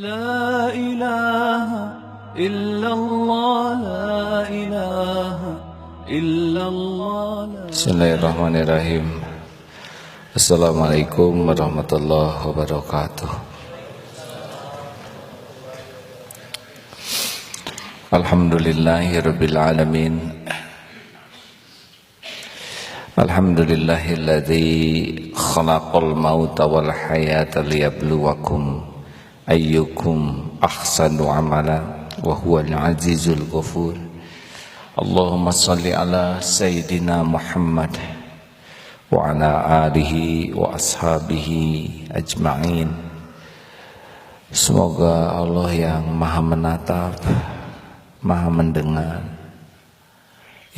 لا إله إلا الله لا إله إلا الله Bismillahirrahmanirrahim. Assalamualaikum warahmatullahi wabarakatuh. Alhamdulillahirabbil alamin. Alhamdulillahilladzi khalaqal mauta wal hayata liyabluwakum ayyukum ahsanu amala wa huwal azizul ghafur. Allahumma shalli ala sayyidina Muhammad wa ala alihi wa ashabihi ajma'in. Semoga Allah yang maha menatap, maha mendengar,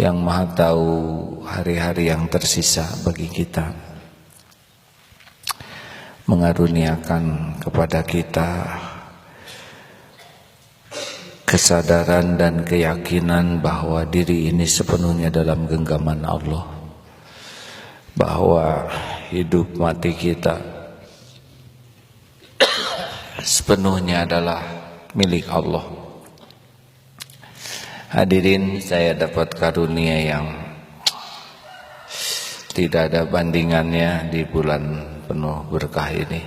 yang maha tahu hari-hari yang tersisa bagi kita, mengaruniakan kepada kita kesadaran dan keyakinan bahwa diri ini sepenuhnya dalam genggaman Allah, bahwa hidup mati kita sepenuhnya adalah milik Allah. Hadirin, saya dapat karunia yang tidak ada bandingannya di bulan penuh berkah ini.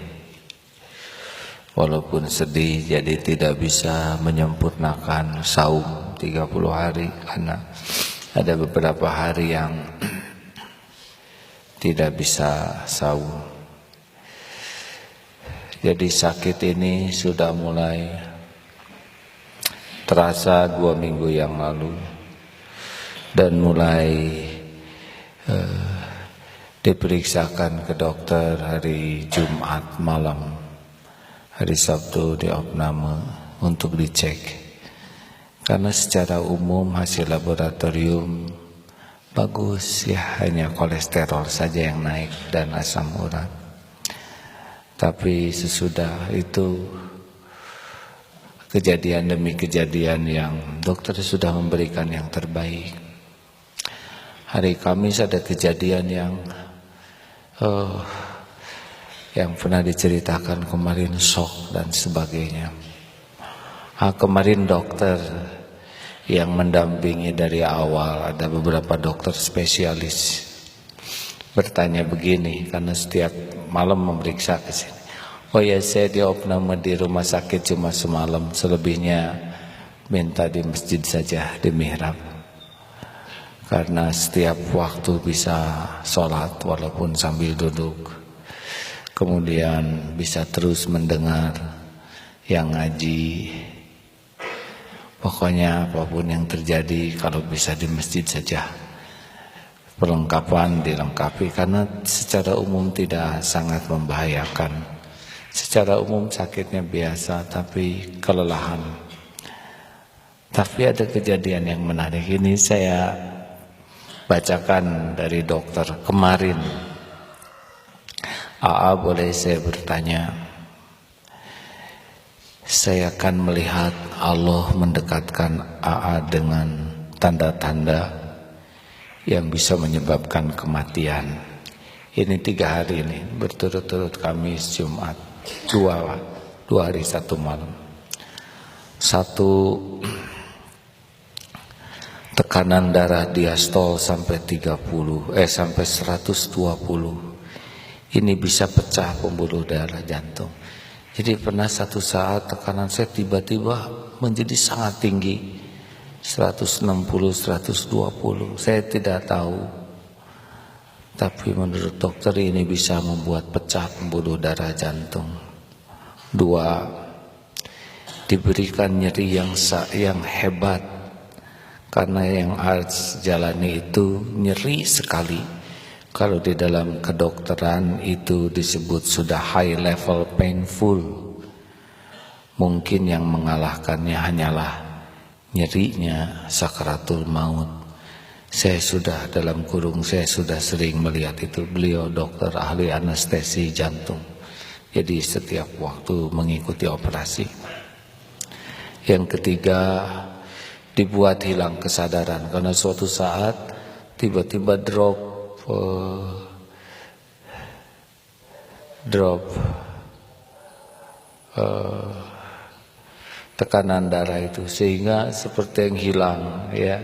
Walaupun sedih, jadi tidak bisa menyempurnakan saum 30 hari karena ada beberapa hari yang tidak bisa saum. Jadi sakit ini sudah mulai terasa 2 minggu yang lalu dan mulai diperiksakan ke dokter hari Jumat malam, hari Sabtu di opname untuk dicek, karena secara umum hasil laboratorium bagus ya, hanya kolesterol saja yang naik dan asam urat. Tapi sesudah itu kejadian demi kejadian yang dokter sudah memberikan yang terbaik. Hari Kamis ada kejadian yang pernah diceritakan kemarin, shock dan sebagainya. Kemarin dokter yang mendampingi dari awal, ada beberapa dokter spesialis, bertanya begini, karena setiap malam memeriksa ke sini. Oh ya, saya di opname di rumah sakit cuma semalam, selebihnya minta di masjid saja, di mihrab. Karena setiap waktu bisa sholat walaupun sambil duduk. Kemudian bisa terus mendengar yang ngaji. Pokoknya apapun yang terjadi, kalau bisa di masjid saja. Perlengkapan dilengkapi, karena secara umum tidak sangat membahayakan. Secara umum sakitnya biasa, tapi kelelahan. Tapi ada kejadian yang menarik, ini saya bacakan dari dokter kemarin. Boleh saya bertanya? Saya akan melihat Allah mendekatkan dengan tanda-tanda yang bisa menyebabkan kematian. Ini 3 hari ini berturut-turut, Kamis, Jumat, 2 hari 1 malam. 1, tekanan darah diastol sampai 120. Ini bisa pecah pembuluh darah jantung. Jadi pernah satu saat tekanan saya tiba-tiba menjadi sangat tinggi, 160, 120. Saya tidak tahu. Tapi menurut dokter ini bisa membuat pecah pembuluh darah jantung. 2, diberikan nyeri yang hebat, karena yang harus jalani itu nyeri sekali. Kalau di dalam kedokteran itu disebut sudah high level painful. Mungkin yang mengalahkannya hanyalah nyerinya sakaratul maut. Saya sudah sering melihat itu. Beliau dokter ahli anestesi jantung, jadi setiap waktu mengikuti operasi. Yang ketiga, dibuat hilang kesadaran karena suatu saat tiba-tiba drop tekanan darah itu, sehingga seperti yang hilang ya.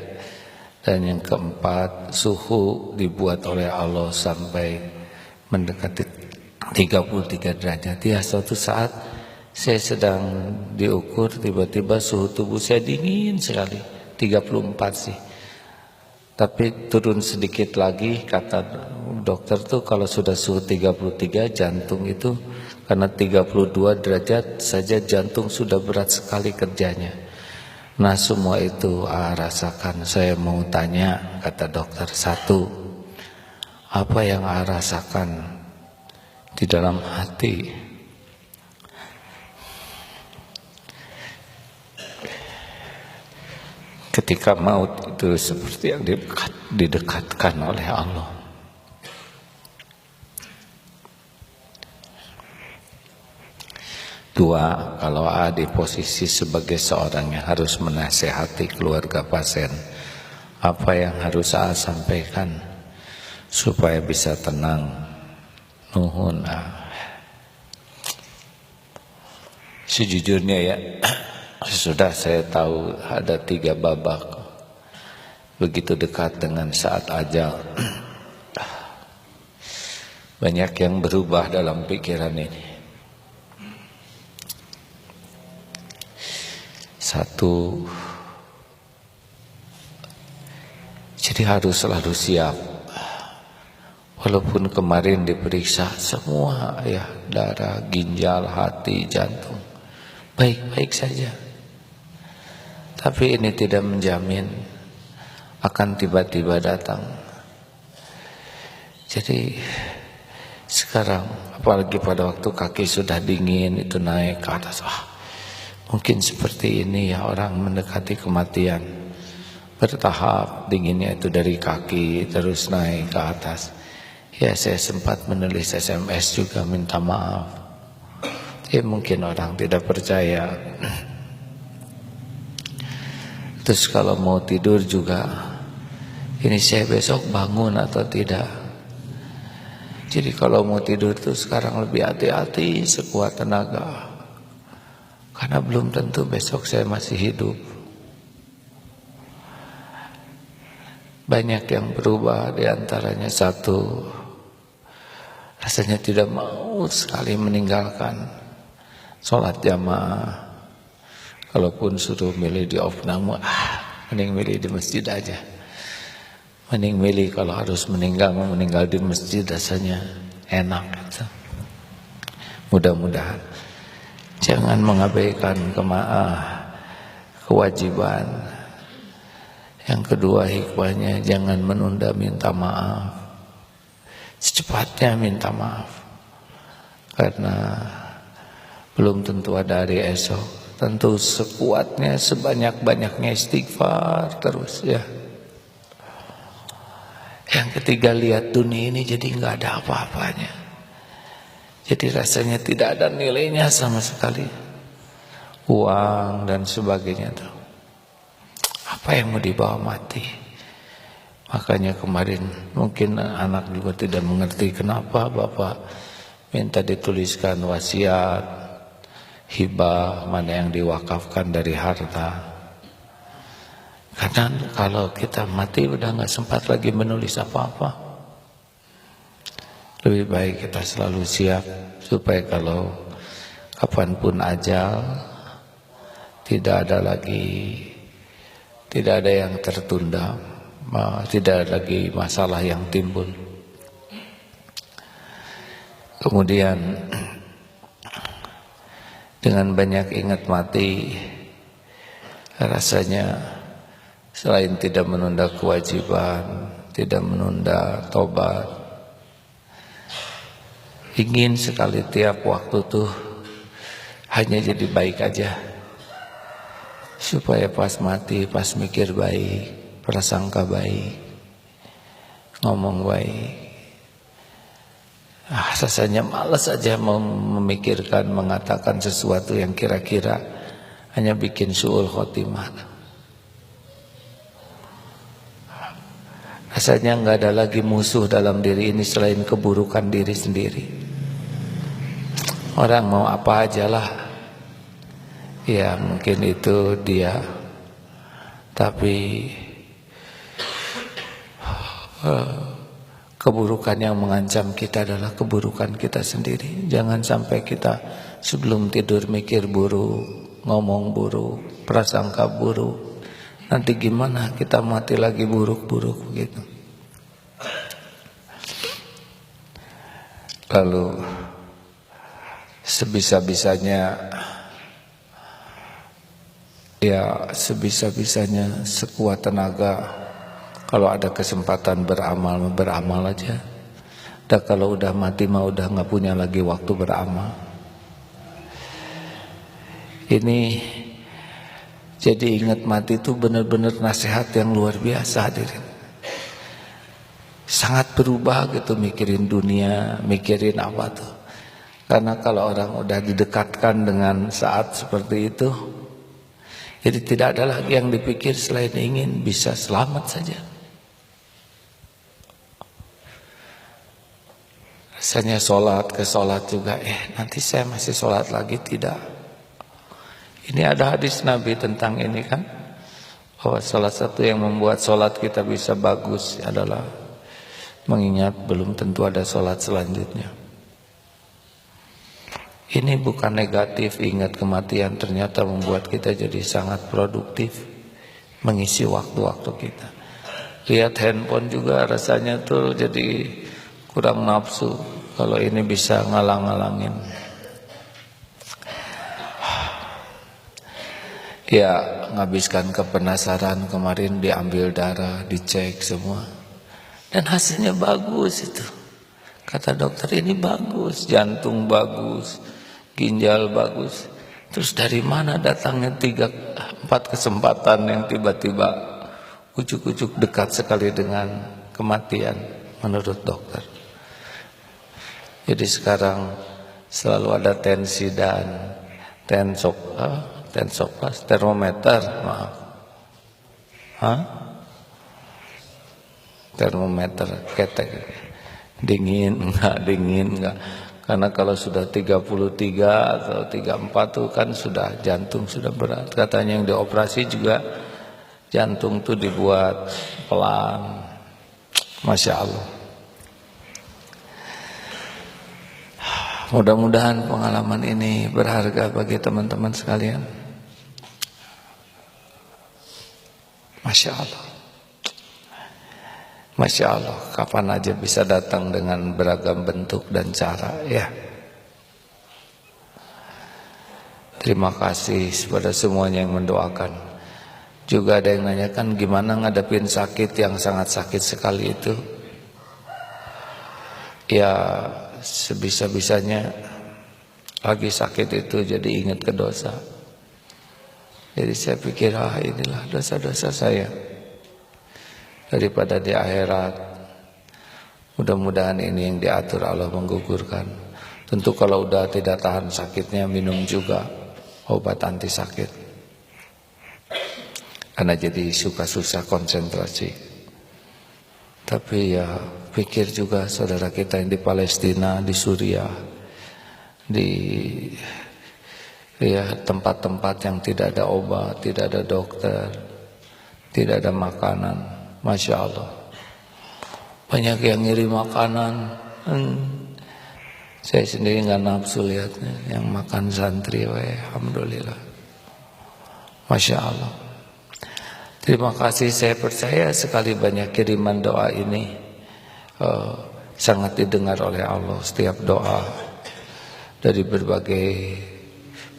Dan yang keempat, suhu dibuat oleh Allah sampai mendekati 33 derajat. Ya, suatu saat saya sedang diukur, tiba-tiba suhu tubuh saya dingin sekali, 34 sih. Tapi turun sedikit lagi, kata dokter tuh kalau sudah suhu 33 jantung itu, karena 32 derajat saja jantung sudah berat sekali kerjanya. Nah semua itu rasakan. Saya mau tanya, kata dokter, satu, apa yang rasakan di dalam hati? Ketika maut itu seperti yang didekatkan oleh Allah. Dua, kalau di posisi sebagai seorang yang harus menasehati keluarga pasien, apa yang harus sampaikan supaya bisa tenang? Nuhun. Sejujurnya ya, sudah saya tahu ada 3 babak. Begitu dekat dengan saat ajal, banyak yang berubah dalam pikiran ini. Satu, jadi harus selalu siap. Walaupun kemarin diperiksa semua ya, darah, ginjal, hati, jantung baik-baik saja, tapi ini tidak menjamin akan tiba-tiba datang. Jadi sekarang, apalagi pada waktu kaki sudah dingin itu naik ke atas, mungkin seperti ini ya orang mendekati kematian. Bertahap dinginnya itu dari kaki terus naik ke atas. Ya saya sempat menulis SMS juga minta maaf. Ya mungkin orang tidak percaya. Terus kalau mau tidur juga, ini saya besok bangun atau tidak. Jadi kalau mau tidur tuh sekarang lebih hati-hati sekuat tenaga. Karena belum tentu besok saya masih hidup. Banyak yang berubah, diantaranya satu, rasanya tidak mau sekali meninggalkan sholat jamaah. Kalaupun suruh milih di opname, mending milih di masjid aja. Mending milih kalau harus meninggal di masjid, rasanya enak gitu. Mudah-mudahan jangan mengabaikan kewajiban. Yang kedua hikmahnya, jangan menunda minta maaf. Secepatnya minta maaf. Karena belum tentu ada hari esok. Tentu sekuatnya, sebanyak-banyaknya istighfar terus ya. Yang ketiga, lihat dunia ini jadi nggak ada apa-apanya. Jadi rasanya tidak ada nilainya sama sekali. Uang dan sebagainya tuh, apa yang mau dibawa mati. Makanya kemarin mungkin anak juga tidak mengerti kenapa Bapak minta dituliskan wasiat, hibah, mana yang diwakafkan dari harta. Karena kalau kita mati udah nggak sempat lagi menulis apa-apa. Lebih baik kita selalu siap supaya kalau kapanpun ajal tidak ada yang tertunda, tidak ada lagi masalah yang timbul. Kemudian dengan banyak ingat mati, rasanya selain tidak menunda kewajiban, tidak menunda tobat, ingin sekali tiap waktu tuh hanya jadi baik aja, supaya pas mati, pas mikir baik, prasangka baik, ngomong baik. Rasanya malas aja memikirkan, mengatakan sesuatu yang kira-kira hanya bikin su'ul khotimah. Rasanya nggak ada lagi musuh dalam diri ini selain keburukan diri sendiri. Orang mau apa aja lah, Ya mungkin itu dia, tapi keburukan yang mengancam kita adalah keburukan kita sendiri. Jangan sampai kita sebelum tidur mikir buruk, ngomong buruk, prasangka buruk. Nanti gimana kita mati lagi buruk-buruk begitu. Lalu sebisa-bisanya sekuat tenaga, kalau ada kesempatan beramal aja. Dan kalau udah mati mah udah nggak punya lagi waktu beramal. Ini jadi ingat mati itu benar-benar nasihat yang luar biasa, hadirin. Sangat berubah gitu mikirin dunia, mikirin apa tuh. Karena kalau orang udah didekatkan dengan saat seperti itu, jadi tidak ada lagi yang dipikir selain ingin bisa selamat saja. Rasanya ke sholat juga, nanti saya masih sholat lagi, tidak. Ini ada hadis Nabi tentang ini kan, bahwa salah satu yang membuat sholat kita bisa bagus adalah mengingat belum tentu ada sholat selanjutnya. Ini bukan negatif, ingat kematian ternyata membuat kita jadi sangat produktif, mengisi waktu-waktu kita. Lihat handphone juga rasanya tuh jadi kurang nafsu kalau ini bisa ngalang-ngalangin. Ya, ngabiskan kepenasaran, kemarin diambil darah, dicek semua, dan hasilnya bagus itu. Kata dokter ini bagus, jantung bagus, ginjal bagus. Terus dari mana datangnya 3-4 kesempatan yang tiba-tiba ujuk-ujuk dekat sekali dengan kematian menurut dokter. Jadi sekarang selalu ada tensi dan termometer, termometer ketek, dingin enggak. Karena kalau sudah 33 atau 34 tuh kan sudah jantung sudah berat. Katanya yang dioperasi juga jantung tuh dibuat pelan. Masya Allah. Mudah-mudahan pengalaman ini berharga bagi teman-teman sekalian. Masya Allah. Masya Allah, kapan aja bisa datang dengan beragam bentuk dan cara, ya. Terima kasih kepada semuanya yang mendoakan. Juga ada yang nanyakan gimana ngadepin sakit yang sangat sakit sekali itu. Ya, sebisa-bisanya lagi sakit itu jadi ingat ke dosa. Jadi saya pikir, inilah dosa-dosa saya. Daripada di akhirat, mudah-mudahan ini yang diatur Allah menggugurkan. Tentu kalau udah tidak tahan sakitnya, minum juga obat anti sakit. Karena jadi susah konsentrasi. Tapi ya pikir juga saudara kita yang di Palestina, di Suriah, di tempat-tempat yang tidak ada obat, tidak ada dokter, tidak ada makanan. Masya Allah, banyak yang ngirim makanan. Saya sendiri nggak nafsu lihatnya, yang makan santri, alhamdulillah. Masya Allah. Terima kasih, saya percaya sekali banyak kiriman doa ini sangat didengar oleh Allah. Setiap doa dari berbagai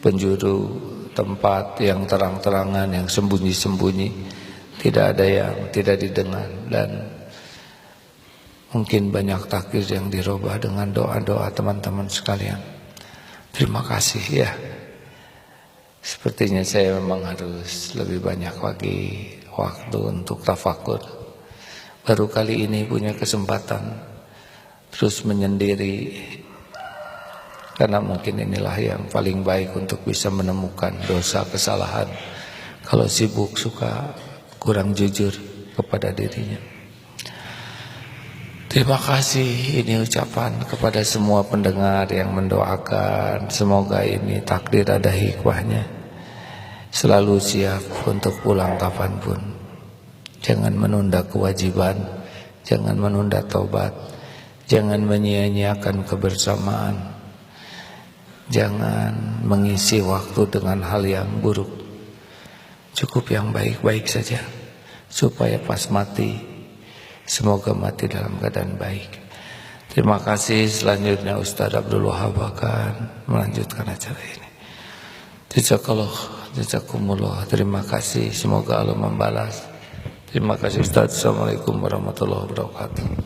penjuru tempat yang terang-terangan, yang sembunyi-sembunyi, tidak ada yang tidak didengar. Dan mungkin banyak takdir yang dirubah dengan doa-doa teman-teman sekalian. Terima kasih ya. Sepertinya saya memang harus lebih banyak lagi waktu untuk tafakur. Baru kali ini punya kesempatan terus menyendiri, karena mungkin inilah yang paling baik untuk bisa menemukan dosa kesalahan. Kalau sibuk suka kurang jujur kepada dirinya. Terima kasih, ini ucapan kepada semua pendengar yang mendoakan. Semoga ini takdir ada hikmahnya. selalu siap untuk pulang kapanpun. Jangan menunda kewajiban, jangan menunda taubat, jangan menyia-nyiakan kebersamaan, jangan mengisi waktu dengan hal yang buruk. Cukup yang baik-baik saja, supaya pas mati, semoga mati dalam keadaan baik. Terima kasih. Selanjutnya Ustaz Abdul Wahab akan melanjutkan acara ini. Jazakumullah. Terima kasih. Semoga Allah membalas. Terima kasih Ustaz. Assalamualaikum warahmatullahi wabarakatuh.